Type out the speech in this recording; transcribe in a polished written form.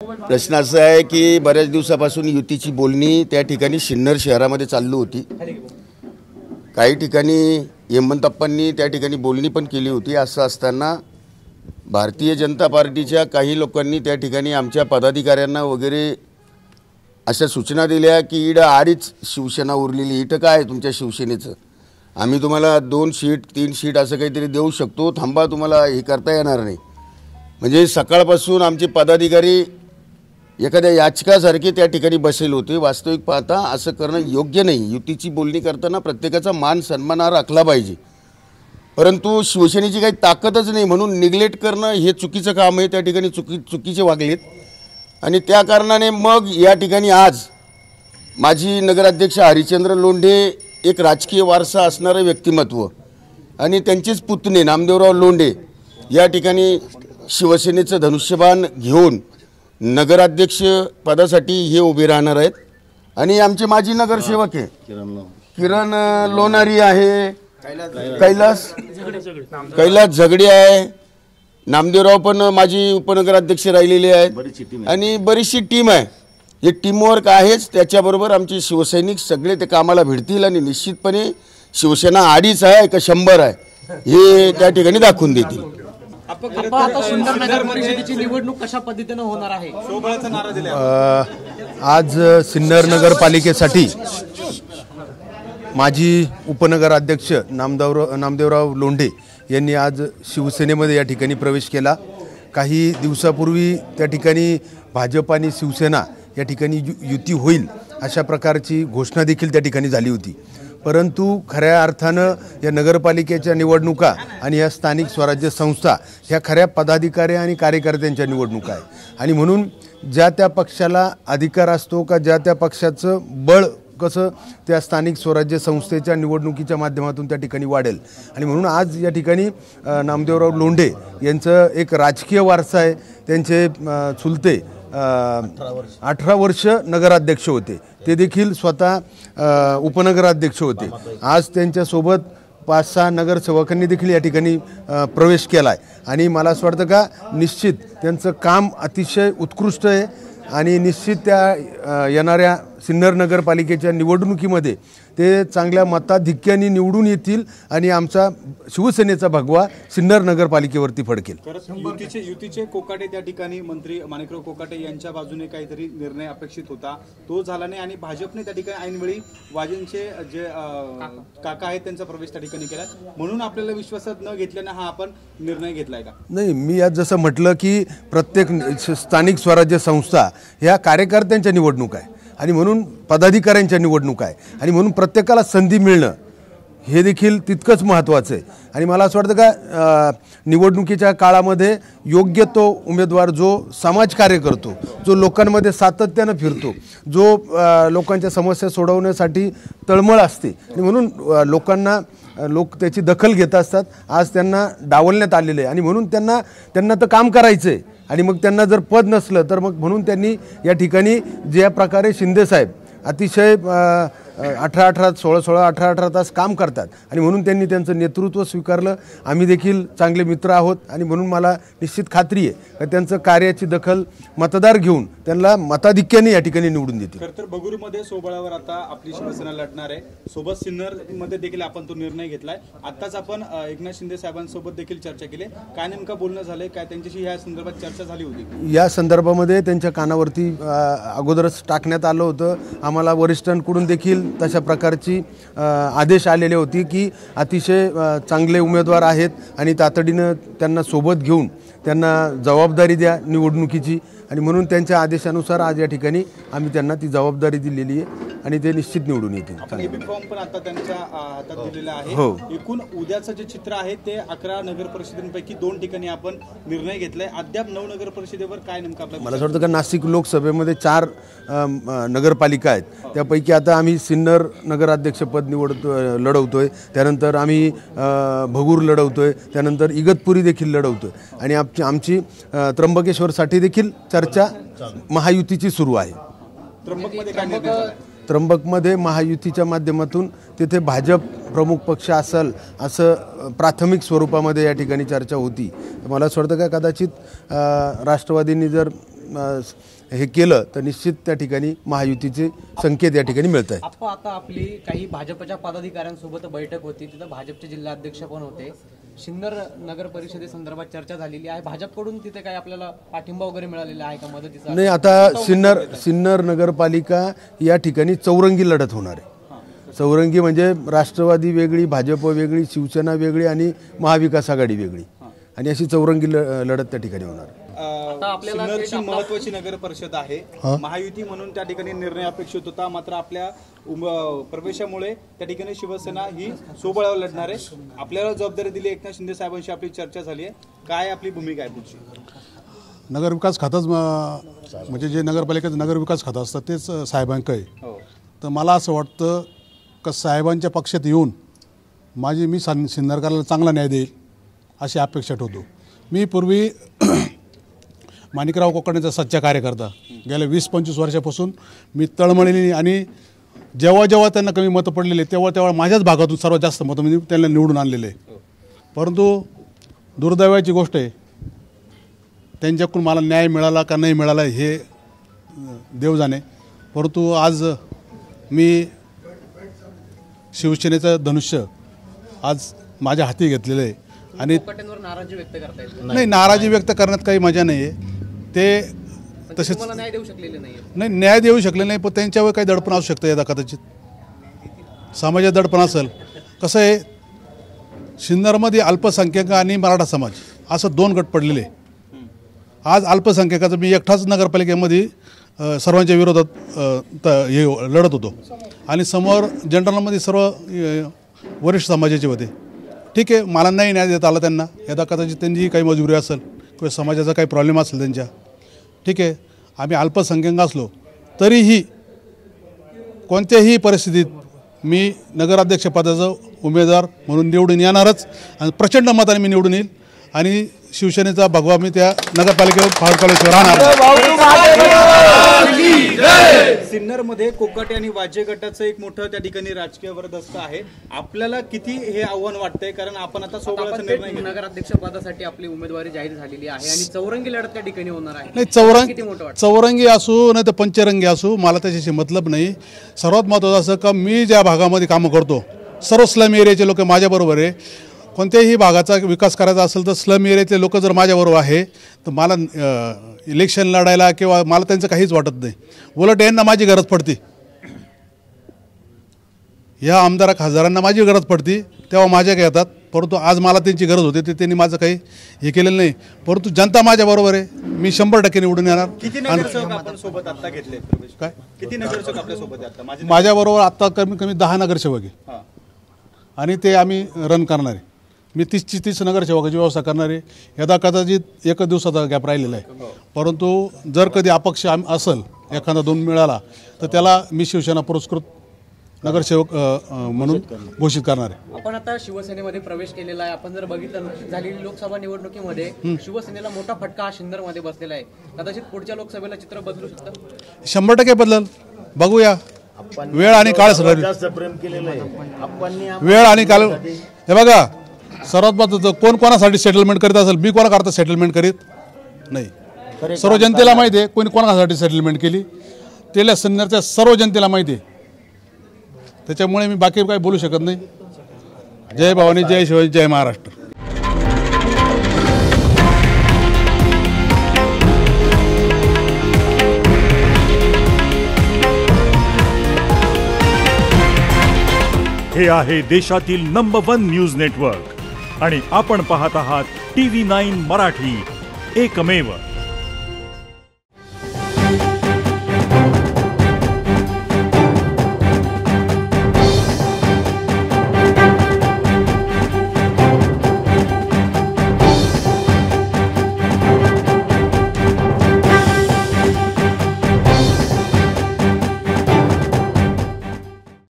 प्रश्न असा आहे की बऱ्याच दिवसापासून युतीची बोलणी त्या ठिकाणी सिन्नर शहरामध्ये चालू होती। काही ठिकाणी हेमंतप्पांनी त्या ठिकाणी बोलणी पण केली होती। असं असताना भारतीय जनता पार्टीच्या काही लोकांनी त्या ठिकाणी आमच्या पदाधिकाऱ्यांना वगैरे अशा सूचना दिल्या की इडं आडीच शिवसेना उरलेली, इथं काय तुमच्या शिवसेनेचं, आम्ही तुम्हाला 2 सीट 3 सीट असं काहीतरी देऊ शकतो, थांबा, तुम्हाला हे करता येणार नाही। म्हणजे सकाळपासून आमचे पदाधिकारी एखाद्या याचकासारखे त्या ठिकाणी बसले होते। वास्तविक पाहता असं करणं योग्य नाही। युतीची बोलणी करताना प्रत्येकाचा मान सन्मान राखला पाहिजे, परंतु शिवसेनेची काही ताकदच नाही म्हणून निग्लेक्ट करणं हे चुकीचं काम आहे। त्या ठिकाणी चुकीचे वागलेत आणि त्या कारणाने मग या ठिकाणी आज माजी नगराध्यक्ष हरिश्चंद्र लोंढे एक राजकीय वारसा असणारे व्यक्तिमत्व आणि त्यांचेच पुतणे नामदेवराव लोंढे या ठिकाणी शिवसेनेचं धनुष्यबाण घेऊन नगराध्यक्ष पदासाठी हे उभे राहणार आहेत। आणि आमचे माजी नगरसेवक आहे किरण लोणारी आहे, कैलास झगडे आहे, नामदेवराव पण माजी उपनगराध्यक्ष राहिलेले आहेत आणि बरीचशी टीम आहे। हे टीमवर्क आहेच, त्याच्याबरोबर आमचे शिवसैनिक सगळे ते कामाला भिडतील आणि निश्चितपणे शिवसेना 2.5 आहे का 100 आहे हे त्या ठिकाणी दाखवून देतील। आता सिन्नर नगर परिषदेची निवडणूक कशा पद्धतीने होणार आहे? आज सिन्नर नगरपालिकेसाठी माजी उपनगराध्यक्ष नामदेवराव लोंढे यांनी आज शिवसेनेमध्ये या ठिकाणी प्रवेश केला। काही दिवसापूर्वी त्या ठिकाणी भाजप आणि शिवसेना या ठिकाणी युती होईल अशा प्रकारची घोषणा देखील त्या ठिकाणी झाली होती, परंतु खऱ्या अर्थानं या नगरपालिकेच्या निवडणुका आणि या स्थानिक स्वराज्य संस्था ह्या खऱ्या पदाधिकारी आणि कार्यकर्त्यांच्या निवडणुका आहे आणि म्हणून ज्या त्या पक्षाला अधिकार असतो का ज्या त्या पक्षाचं बळ कसं त्या स्थानिक स्वराज्य संस्थेच्या निवडणुकीच्या माध्यमातून त्या ठिकाणी वाढेल आणि म्हणून आज या ठिकाणी नामदेवराव लोंढे यांचं एक राजकीय वारसा आहे। त्यांचे चुलते 18 वर्ष नगराध्यक्ष होते, ते देखील स्वतः उपनगराध्यक्ष होते। आज त्यांच्यासोबत 5-6 नगरसेवकांनी देखील या ठिकाणी प्रवेश केला आहे आणि मला असं वाटतं का निश्चित त्यांचं काम अतिशय उत्कृष्ट आहे आणि निश्चित त्या येणाऱ्या सिन्नर नगरपालिकेच्या निवडणुकीमध्ये ते चांगल्या मताधिक्याने निवडून येतील आणि आमचा शिवसेनेचा भगवा सिन्नर नगरपालिकेवरती फडकेल। युतीचे कोकाटे त्या ठिकाणी मंत्री माणिकराव कोकाटे यांच्या बाजूने काहीतरी निर्णय अपेक्षित होता, तो झाला नाही आणि भाजपने त्या ठिकाणी ऐनवेळी वाजेंचे जे काका आहेत त्यांचा प्रवेश त्या ठिकाणी केला, म्हणून आपल्याला विश्वासात न घेतल्याने हा आपण निर्णय घेतलाय का? नाही, मी आज जसं म्हटलं की प्रत्येक स्थानिक स्वराज्य संस्था ह्या कार्यकर्त्यांच्या निवडणूक आहे आणि म्हणून पदाधिकाऱ्यांच्या निवडणूक आहे आणि म्हणून प्रत्येकाला संधी मिळणं हे देखील तितकंच महत्त्वाचं आहे आणि मला असं वाटतं का निवडणुकीच्या काळामध्ये योग्य तो उमेदवार जो समाजकार्य करतो, जो लोकांमध्ये सातत्यानं फिरतो, जो लोकांच्या समस्या सोडवण्यासाठी तळमळ असते आणि म्हणून लोक त्याची दखल घेत असतात। आज त्यांना डावलण्यात आलेलं आहे आणि म्हणून त्यांना तर काम करायचं आहे आणि मग त्यांना जर पद नसलं तर मग म्हणून त्यांनी या ठिकाणी ज्या प्रकारे शिंदेसाहेब अतिशय 18 तास काम करतात आणि म्हणून त्यांनी त्यांचं नेतृत्व स्वीकारलं। आम्ही देखील चांगले मित्र आहोत आणि म्हणून मला निश्चित खात्री आहे की त्यांचं कार्याची दखल मतदार घेऊन त्यांना मताधिक्याने या ठिकाणी निवडून देतील। खरं तर बगूरमध्ये सोबळावर आता आपली शिवसेना लढणार आहे, सोबत सिन्नरमध्ये देखील आपण तो निर्णय घेतलाय। आताच आपण एकनाथ शिंदे साहेबांसोबत देखील चर्चा केली, काय नेमकं बोलणं झालंय, काय त्यांच्याशी या संदर्भात चर्चा झाली होती? या संदर्भामध्ये त्यांच्या कानावरती अगोदरच टाकण्यात आलं होतं। आम्हाला वरिष्ठांकडून देखील तशा प्रकारची आदेश आलेले होते की अतिशय चांगले उमेदवार आहेत आणि तातडीनं त्यांना सोबत घेऊन त्यांना जबाबदारी द्या निवडणुकीची आणि म्हणून त्यांच्या आदेशानुसार आज या ठिकाणी आम्ही त्यांना ती जबाबदारी दिलेली आहे आणि ते निश्चित निवडून येतील। फॉर्म पण आता त्यांच्या हातात दिलेला आहे। एकूण उद्याचं जे चित्र आहे ते 11 नगर परिषदेपैकी 2 ठिकाणी आपण निर्णय घेतलाय। अद्याप 9 नगर परिषदेवर काय नेमकं आपल्याला? मला असं वाटतं का नाशिक लोकसभेमध्ये 4 नगरपालिका आहेत, त्यापैकी आता आम्ही सिन्नर नगराध्यक्षपद लढवतोय, त्यानंतर आम्ही भगूर लढवतोय, त्यानंतर इगतपुरी देखील लढवतोय आणि आमची त्र्यंबकेश्वरसाठी देखील चर्चा महायुतीची सुरू आहे। त्र्यंबकमध्ये महायुतीच्या माध्यमातून तिथे भाजप प्रमुख पक्ष असेल असं प्राथमिक स्वरूपामध्ये या ठिकाणी चर्चा होती। मला असं वाटतं का कदाचित राष्ट्रवादींनी जर हे केलं तर निश्चित त्या ठिकाणी महायुतीचे संकेत या ठिकाणी मिळत आहेत. आप्पा, आता आपली काही भाजपच्या पदाधिकाऱ्यांसोबत बैठक होती, तिथं भाजपचे जिल्हाध्यक्ष पण होते. सिन्नर नगर परिषदेसंदर्भात चर्चा झालेली आहे. भाजपकडून तिथे काही आपल्याला पाठिंबा वगैरे मिळालेला आहे का, मदतीचा? नाही, आता सिन्नर नगरपालिका या ठिकाणी चौरंगी लढत होणार आहे. चौरंगी म्हणजे राष्ट्रवादी वेगळी, भाजप वेगळी, शिवसेना वेगळी आणि महाविकास आघाडी वेगळी, आणि अशी चौरंगी लढत त्या ठिकाणी होणार. सिन्नरची महत्वाची नगर परिषद आहे, महायुती म्हणून त्या ठिकाणी निर्णय अपेक्षित होता. मात्र आपल्या प्रवेशामुळे त्या ठिकाणी शिवसेना ही सोबळावर लढणार आहे. आपल्याला जबाबदारी दिली एकनाथ शिंदे साहेबांशी आपली चर्चा झाली आहे. काय आपली भूमिका आहे पुढची? नगरविकास खातंच म्हणजे जे नगरपालिकेचं नगरविकास खातं असतं तेच साहेबांक आहे. तर मला असं वाटतं का साहेबांच्या पक्षात येऊन मी सिन्नरकराला चांगला न्याय देईल अशी अपेक्षा ठेवतो. मी पूर्वी माणिकराव कोकाटेंचा सच्चा कार्यकर्ता, गेल्या 20-25 वर्षापासून मी तळमळीने, आणि जेव्हा त्यांना कमी मतं पडलेले तेव्हा माझ्याच भागातून सर्वात जास्त मतं मी त्यांना निवडून आणलेले. परंतु दुर्दैवाची गोष्ट आहे, त्यांच्याकडून मला न्याय मिळाला का नाही मिळाला हे देव जाणे. परंतु आज मी शिवसेनेचं धनुष्य आज माझ्या हाती घेतलेलं आहे. आणि नाराजी व्यक्त करतायत? नाही, नाराजी व्यक्त करण्यात काही मजा नाही आहे. ते तसेच न्याय देऊ शकलेले नाही, न्याय देऊ शकले नाही, पण त्यांच्यावर काही दडपण असू शकतं. यदा कदाचित समाजात दडपण असेल. कसं आहे, सिन्नरमध्ये अल्पसंख्याक आणि मराठा समाज असं 2 गट पडलेले. आज अल्पसंख्याकाचं मी एकटाच नगरपालिकेमध्ये सर्वांच्या विरोधात हे लढत होतो, आणि समोर जनरलमध्ये सर्व वरिष्ठ समाजाचे होते. ठीक आहे, मला नाही न्याय देता आला त्यांना. यदा कदाचित त्यांची काही मजुरी असेल किंवा समाजाचा काही प्रॉब्लेम असेल त्यांच्या, ठीक आहे. आम्ही अल्पसंख्याक असलो तरीही कोणत्याही परिस्थितीत मी नगराध्यक्षपदाचा उमेदवार म्हणून निवडून येणारच, आणि प्रचंड मताने मी निवडून येईल, आणि शिवसेनेचा भगवा मी त्या नगरपालिकेवर फाळकाल्याशिवाय राहणार. सिन्नरमध्ये कोकाटे आणि वाजे गटाचं एक मोठं त्या ठिकाणी राजकीय वरदस्त आहे. आपल्याला किती हे आव्हान वाटतंय, कारण आपण आता सोबळाचा निर्णय घेतला. नगराध्यक्ष पदासाठी आपली उमेदवारी जाहीर झालेली आहे आणि चौरंगी लढत त्या ठिकाणी होणार आहे. नाही, चौरंगी असू नाही तर पंचरंगी असू, मला त्याच्याशी मतलब नाही. सर्वात महत्त्वाचं असं का मी ज्या भागामध्ये कामं करतो, सर्व स्लम एरियाचे लोक माझ्याबरोबर आहे. कोणत्याही भागाचा विकास करायचा असेल तर स्लम एरियातले लोक जर माझ्याबरोबर आहे तर मला इलेक्शन लढायला किंवा मला त्यांचं काहीच वाटत नाही. उलट यांना माझी गरज पडते, ह्या आमदार खासदारांना माझी गरज पडते तेव्हा माझ्या येतात. परंतु आज मला त्यांची गरज होती, ते त्यांनी माझं काही हे केलेलं नाही. परंतु जनता माझ्याबरोबर आहे, मी 100% निवडून येणार. किती नगरसेवक आपण सोबत आता घेतले? काय किती नगरसेवक आपल्या सोबत आहे आता? माझ्याबरोबर आत्ता कमी कमी 10 नगरसेवक आहे, आणि ते आम्ही रन करणार आहे. मी 30 नगरसेवकाची व्यवस्था करणार आहे. यदा कदाचित 1 दिवसाचा गॅप राहिलेला आहे. परंतु जर कधी अपक्ष असेल, एखादा 2 मिळाला, तर त्याला मी शिवसेना पुरस्कृत नगरसेवक म्हणून घोषित करणार आहे. आपण आता शिवसेनेमध्ये प्रवेश केलेला आहे. आपण जर बघितलं झालेली लोकसभा निवडणुकीमध्ये शिवसेनेला मोठा फटका हा सिन्नरमध्ये बसलेला आहे. कदाचित पुढच्या लोकसभेला चित्र बदलू शकतं. 100% बदलल. बघूया, वेळ आणि काळ सगळं. वेळ आणि काळ. हे बघा, सर्वात महत्त्वाचं, कोण कोणासाठी सेटलमेंट करीत असेल, मी कोणाकरता सेटलमेंट करीत नाही. सर्व जनतेला माहिती आहे कोणी कोणासाठी सेटलमेंट केली, त्याला सिन्नरच्या सर्व जनतेला माहिती आहे. त्याच्यामुळे मी बाकी काही बोलू शकत नाही. जय भवानी, जय शिवाजी, जय महाराष्ट्र. हे आहे देशातील नंबर 1 न्यूज नेटवर्क, आणि आपण पाहत आहात TV9 मराठी, एकमेव.